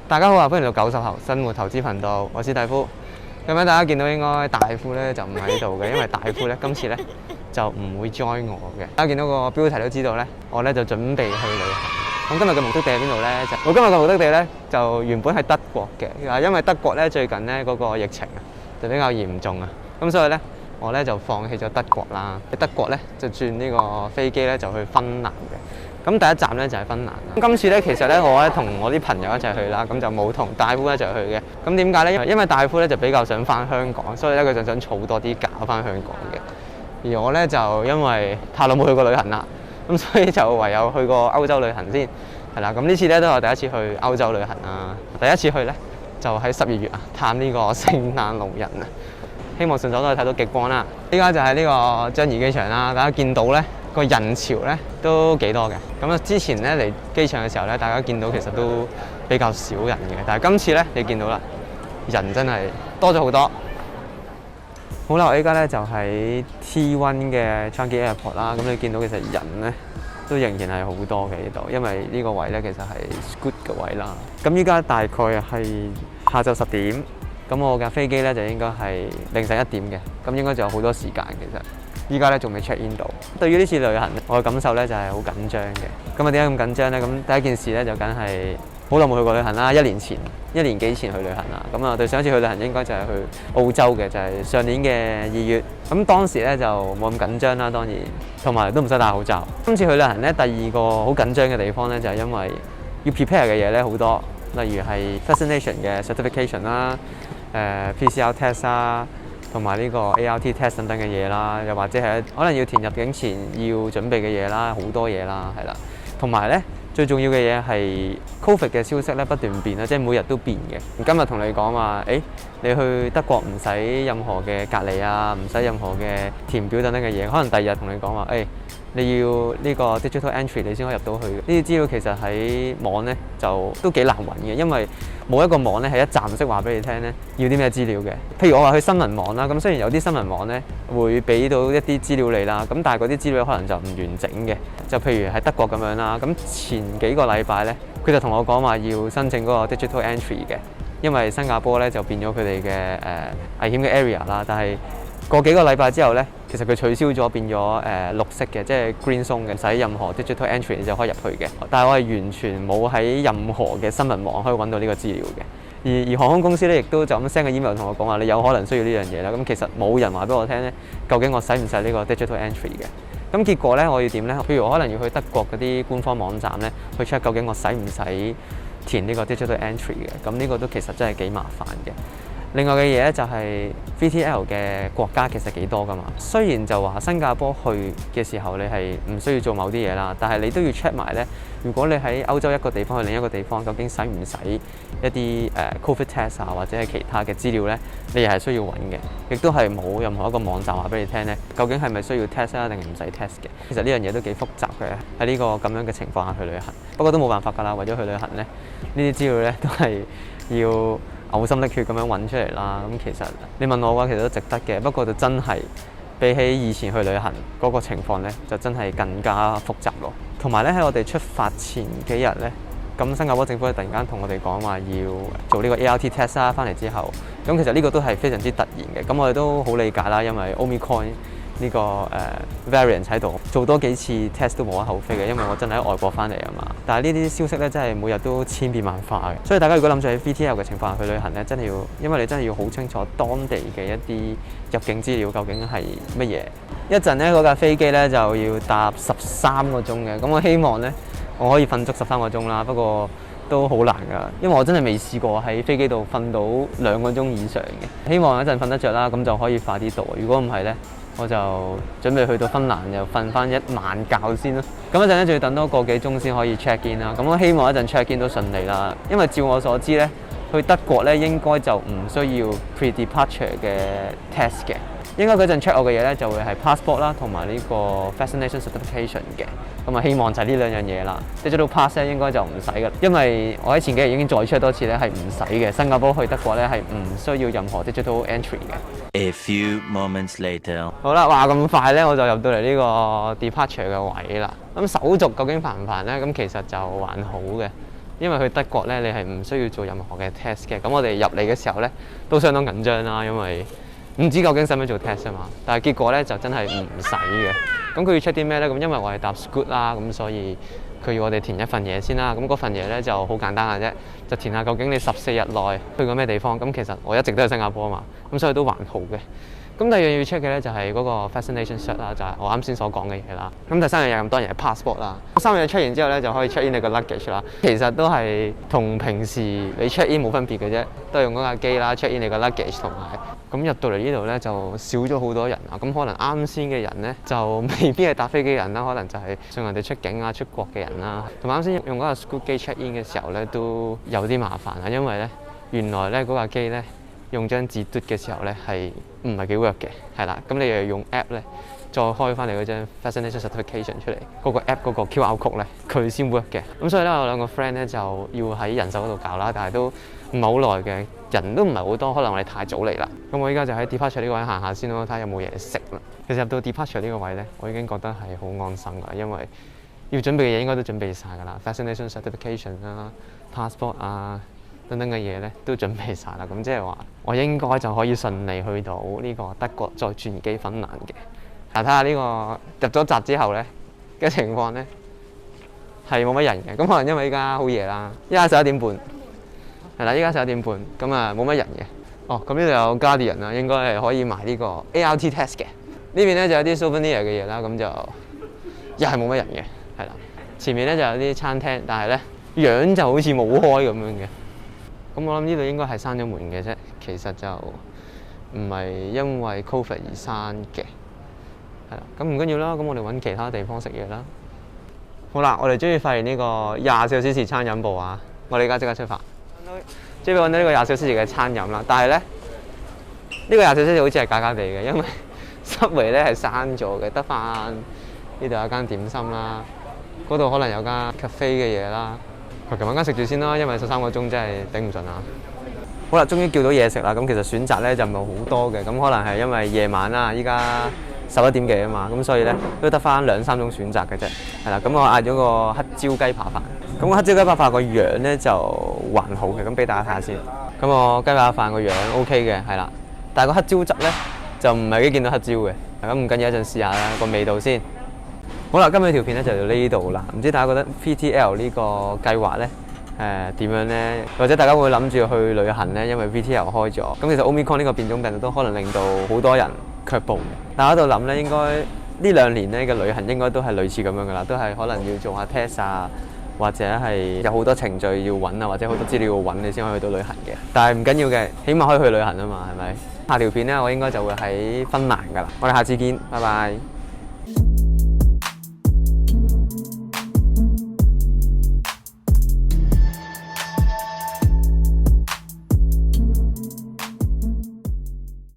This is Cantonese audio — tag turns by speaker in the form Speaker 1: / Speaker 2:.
Speaker 1: 大家好啊，歡迎嚟到90後生活投資頻道，我是史蒂夫。咁樣大家見到應該大夫咧就唔喺度嘅，因為大夫咧今次咧就唔會 join 我嘅。大家見到個標題都知道咧，我咧就準備去旅行。咁今日嘅目的地喺邊度咧？我今日嘅目的地咧就原本係德國嘅，因為德國咧最近咧嗰個疫情啊就比較嚴重啊，咁所以咧我咧就放棄咗德國啦。喺德國咧就轉呢個飛機咧就去芬蘭嘅。咁第一站咧就係芬蘭。咁今次咧其實咧我咧同我啲朋友一齊去啦，咁就冇同大夫一齊去嘅。咁點解咧？因為大夫咧就比較想翻香港，所以咧佢就想儲多啲假翻香港嘅。而我咧就因為太耐冇去過旅行啦，咁所以就唯有去過歐洲旅行先係啦。咁呢次咧都係我第一次去歐洲旅行啦。第一次去咧就喺12月啊，探呢個聖誕老人啊。希望順手都可以睇到極光啦。依家就係呢個樟宜機場啦，大家見到咧個人潮咧都幾多嘅。咁啊，之前咧嚟機場嘅時候咧，大家見到其實都比較少人嘅，但係今次咧你見到啦，人真係多咗好多。好啦，我依家咧就喺 T1 嘅 Changi Airport 啦。咁你見到其實人咧都仍然係好多嘅呢度，因為呢個位咧其實係 Scoot 嘅位啦。咁依家大概係下晝10點。咁我架飛機咧就應該係凌晨1點嘅，咁應該仲有好多時間其實。依家咧仲未 check in 到。對於呢次旅行，我嘅感受咧就係好緊張嘅。咁啊點解咁緊張咧？咁第一件事咧就梗係好耐冇去過旅行啦，1年幾前去旅行啦。咁啊對上一次去旅行應該就係去澳洲嘅，就係上年嘅2月。咁當時咧就冇咁緊張啦，當然，同埋都唔使戴口罩。今次去旅行咧，第二個好緊張嘅地方咧就係因為要 prepare 嘅嘢咧好多，例如係 vaccination 嘅 certification 啦。PCR test 啦，同埋呢個 ART test 等等嘅嘢啦，又或者係可能要填入境前要準備嘅嘢啦，好多嘢啦，係啦。同埋咧最重要嘅嘢係 Covid 嘅消息咧不斷變啦，即係每日都變嘅。今日同你講話，你去德國唔使任何嘅隔離啊，唔使任何嘅填表等等嘅嘢，可能第二日同你講話，你要呢個 digital entry 你先可以入到去。呢啲資料其實喺網咧就都幾難揾嘅，因為冇一個網咧係一站式話俾你聽咧要啲咩資料嘅。譬如我話去新聞網啦，咁雖然有啲新聞網咧會俾到一啲資料你啦，咁但係嗰啲資料可能就唔完整嘅。就譬如喺德國咁樣啦，咁前幾個禮拜咧佢就同我講話要申請嗰個 digital entry 嘅，因為新加坡咧就變咗佢哋嘅危險嘅 area 啦，但係過幾個禮拜之後咧，其實佢取消咗，變咗綠色嘅，即係 green zone 嘅，唔使任何 digital entry 你就可以入去嘅。但係我係完全冇喺任何嘅新聞網可以揾到呢個資料嘅。而航空公司咧，亦都就咁 send 個 email 同我講話，你有可能需要呢樣嘢啦。咁其實冇人話俾我聽咧，究竟我使唔使呢個 digital entry 嘅？咁結果咧，我要點咧？譬如我可能要去德國嗰啲官方網站咧，去 check 究竟我使唔使填呢個 digital entry 嘅。咁呢個都其實真係幾麻煩嘅。另外嘅嘢咧就係 VTL 嘅國家其實幾多㗎嘛。雖然就話新加坡去嘅時候你係唔需要做某啲嘢啦，但係你都要 check 埋咧。如果你喺歐洲一個地方去另一個地方，究竟使唔使一啲COVID test 啊，或者係其他嘅資料咧，你又係需要揾嘅。亦都係冇任何一個網站話俾你聽咧，究竟係咪需要 test 啊，定係唔使 test 嘅。其實呢樣嘢都幾複雜嘅，喺呢個咁樣嘅情況下去旅行。不過都冇辦法㗎啦，為咗去旅行咧，呢啲資料咧都係要嘔心瀝血咁樣揾出嚟啦。咁其實你問我嘅話，其實都值得嘅。不過就真係比起以前去旅行嗰個情況咧，就真係更加複雜咯。同埋咧喺我哋出發前幾日咧，咁新加坡政府突然間同我哋講話要做呢個 ART test 啦。翻嚟之後，咁其實呢個都係非常之突然嘅。咁我哋都好理解啦，因為 Omicron 呢個variant 喺度，做多幾次 test 都無可厚非嘅，因為我真係喺外國翻嚟啊嘛。但係呢啲消息咧，真係每日都千變萬化嘅，所以大家如果諗住喺 VTL 嘅情況下去旅行咧，真係要，因為你真係要好清楚當地嘅一啲入境資料究竟係乜嘢。一陣咧嗰架飛機咧就要搭13個鐘嘅，咁我希望咧我可以瞓足13個鐘啦，不過都好難㗎，因為我真係未試過喺飛機度瞓到2個鐘以上嘅。希望一陣瞓得着啦，咁就可以快啲到。如果唔係咧，我就準備去到芬蘭又瞓翻一晚覺先咯。咁一陣咧，仲要等多個幾鐘先可以 check in 啦。咁我希望一陣 check in 都順利啦。因為照我所知咧，去德國咧應該就唔需要 pre-departure 嘅 test 嘅。應該嗰陣 check 我嘅嘢咧就會係 passport 啦，同埋呢個 vaccination certification 嘅。咁啊，希望就係呢兩樣嘢啦。Digital pass 咧應該就唔使㗎，因為我喺前幾日已經再 check 多次咧係唔使嘅。新加坡去德國咧係唔需要任何 digital entry 嘅。
Speaker 2: A few moments later，
Speaker 1: 好啦，話咁快咧我就入到嚟呢個 departure 嘅位啦。咁手續究竟煩唔煩咧？咁其實就還好嘅。因為去德國咧，你係唔需要做任何嘅 test 嘅。咁我哋入嚟嘅時候咧，都相當緊張啦，因為唔知究竟使唔使做 test 啊嘛。但係結果咧就真係唔使嘅。咁佢要 check 啲咩咧？咁因為我係搭 Scoot 啦，咁所以佢要我哋填一份嘢先啦。咁嗰份嘢咧就好簡單嘅啫，就填下究竟你14日內去過咩地方。咁其實我一直都喺新加坡啊嘛，咁所以都還好嘅。咁第二樣要 check 嘅咧就係嗰個 vaccination cert 啦，就係我啱先所講嘅嘢啦。咁第三樣嘢咁當然係 passport 啦。三樣嘢 check 完之後咧就可以 check in 你個 luggage 啦。其實都係同平時你 check in 冇分別嘅啫，都係用嗰架機啦 check in 你個 luggage 同埋。咁入到嚟呢度咧就少咗好多人啊。咁可能啱先嘅人咧就未必係搭飛機人啦，可能就係送人哋出境啊出國嘅人啦。同埋啱先用嗰個 Scoot 機 check in 嘅時候咧都有啲麻煩啊，因為咧原來咧嗰架機咧用張紙嘟嘅時候咧係唔係幾 work 嘅，係啦，咁你又要用 app 咧，再開翻你嗰張 vaccination certification 出嚟，嗰個 app 嗰個 QR code 咧，佢先 work 嘅。咁所以咧，我兩個 friend 咧就要喺人手嗰度搞啦，但係都唔係好耐嘅，人都唔係好多，可能我哋太早嚟啦。咁我依家就喺 departure 呢個位行下先咯，睇下有冇嘢食啦。其實入到 departure 呢個位咧，我已經覺得係好安心㗎，因為要準備嘅嘢應該都準備晒㗎啦 ，vaccination certification 啦、passport 啊。等等嘅嘢咧都準備晒啦，咁即係話我應該就可以順利去到呢個德國，再轉機芬蘭嘅。睇下呢個入咗閘之後咧嘅情況咧係冇乜人嘅，咁可能因為依家好夜啦，依家11點半，係啦，依家11點半，咁啊冇乜人嘅。哦，咁呢度有 Guardian 啦，應該係可以買呢個 ART test 嘅。呢邊咧就有啲 souvenir 嘅嘢啦，咁就又係冇乜人嘅，係啦。前面咧就有啲餐廳，但係咧樣就好似冇開咁樣嘅。咁我諗呢度應該係閂咗門嘅啫，其實就唔係因為 Covid 而閂嘅，係啦。咁唔緊要啦，咁我哋揾其他地方食嘢啦。好啦，我哋終於發現呢個24小時餐飲部啊！我哋而家即刻出發。終於揾到呢個24小時嘅餐飲啦，但係咧呢個24小時好似係假假地嘅，因為 Subway 咧係閂咗嘅，得翻呢度有間點心啦，嗰度可能有間 cafe 嘅嘢啦。求其揾間食住先啦，因為13個鐘真係頂唔順啊！好啦，終於叫到嘢食啦。咁其實選擇咧就唔係好多嘅，咁可能係因為夜晚啦，依家11點幾啊嘛，咁所以咧都得翻2-3種選擇嘅啫。係啦，咁我嗌咗個黑椒雞扒飯。咁個黑椒雞扒飯個樣咧就還好嘅，咁俾大家睇下先。咁我雞扒飯個樣 OK 嘅，係啦，但係個黑椒汁咧就唔係幾見到黑椒嘅。咁唔緊要，一陣試下啦個味道先。好啦，今日條片咧就到呢度啦。唔知大家覺得 VTL 呢個計劃咧點樣咧？或者大家會諗住去旅行咧？因為 VTL 開咗，咁其實 Omicron 呢個變種病毒都可能令到好多人卻步。但係喺度諗咧，應該呢2年咧嘅旅行應該都係類似咁樣噶啦，都係可能要做下 test 啊，或者係有好多程序要揾啊，或者好多資料要揾你先可以去到旅行嘅。但係唔緊要嘅，起碼可以去旅行啊嘛，係咪？下條片咧，我應該就會喺芬蘭噶啦。我哋下次見，拜拜。